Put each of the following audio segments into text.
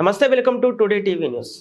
నమస్తే, welcome to today TV news.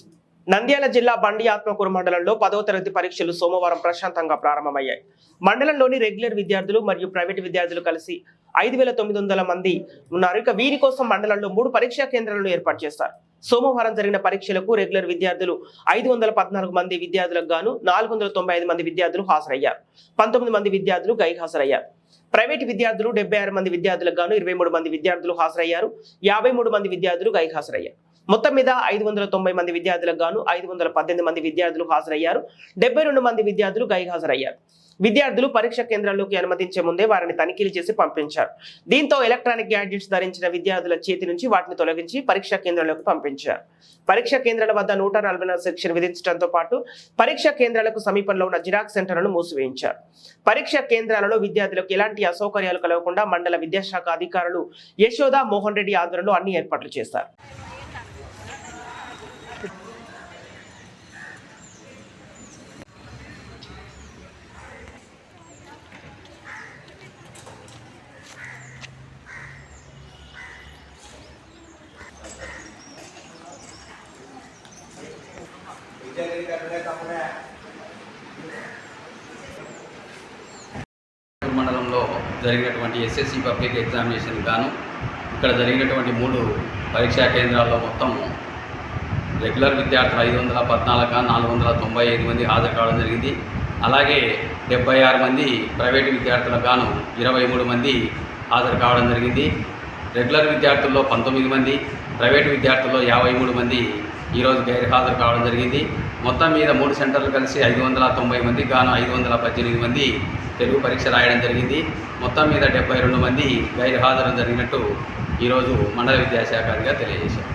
Nandyal జిల్లా బండి ఆత్మకూరు మండలంలో 10వ తరగతి పరీక్షలు సోమవారం ప్రశాంతంగా ప్రారంభమయ్యాయి. మండలంలోని రెగ్యులర్ విద్యార్థులు మరియు ప్రైవేటు విద్యార్థులు కలిసి 5,900 మంది ఉన్నారు. ఇక వీరి కోసం మండలంలో 3 పరీక్షా కేంద్రాలను ఏర్పాటు చేస్తారు. సోమవారం జరిగిన పరీక్షలకు రెగ్యులర్ విద్యార్థులు 514 మంది విద్యార్థులకు గాను 495 మంది విద్యార్థులు హాజరయ్యారు. 19 మంది విద్యార్థులు గైర్హాజరయ్యారు. ప్రైవేటు విద్యార్థులు 76 మంది విద్యార్థులకు గాను 23 మంది విద్యార్థులు హాజరయ్యారు. 53 మంది విద్యార్థులు గైర్హాజరయ్యారు. మొత్తం మీద 590 మంది విద్యార్థులకు గాను 518 మంది విద్యార్థులు హాజరయ్యారు. 72 మంది విద్యార్థులు గైర్హాజరయ్యారు. విద్యార్థులు పరీక్ష కేంద్రాల్లోకి అనుమతించే ముందే వారిని తనిఖీలు చేసి పంపించారు. దీంతో ఎలక్ట్రానిక్ గ్యాడ్జెట్స్ ధరించిన విద్యార్థుల చేతి నుంచి వాటిని తొలగించి పరీక్షా కేంద్రాలకు పంపించారు. పరీక్షా కేంద్రాల వద్ద 144 సెక్షన్ విధించడంతో పాటు పరీక్షా కేంద్రాలకు సమీపంలో ఉన్న జిరాక్స్ సెంటర్లను మూసివేయించారు. పరీక్షా కేంద్రాలలో విద్యార్థులకు ఎలాంటి అసౌకర్యాలు కలగకుండా మండల విద్యాశాఖ అధికారులు యశోద మోహన్ రెడ్డి ఆధ్వర్యంలో అన్ని ఏర్పాట్లు చేశారు. మండలంలో జరిగినటువంటి ఎస్ఎస్సి పబ్లిక్ ఎగ్జామినేషన్ గాను ఇక్కడ జరిగినటువంటి 3 పరీక్షా కేంద్రాల్లో మొత్తం రెగ్యులర్ విద్యార్థులు 514 గా 495 మంది హాజరు కావడం జరిగింది. అలాగే 76 మంది ప్రైవేటు విద్యార్థులకు గాను 23 మంది హాజరు కావడం జరిగింది. రెగ్యులర్ విద్యార్థుల్లో 19 మంది, ప్రైవేటు విద్యార్థుల్లో 53 మంది ఈరోజు గైర్హాజరు కావడం జరిగింది. మొత్తం మీద 3 సెంటర్లు కలిసి 590 మందికి గాను 518 మంది తెలుగు పరీక్ష రాయడం జరిగింది. మొత్తం మీద 72 మంది గైర్హాజరు జరిగినట్టు ఈరోజు మండల విద్యాశాఖ అధికారి తెలియజేశారు.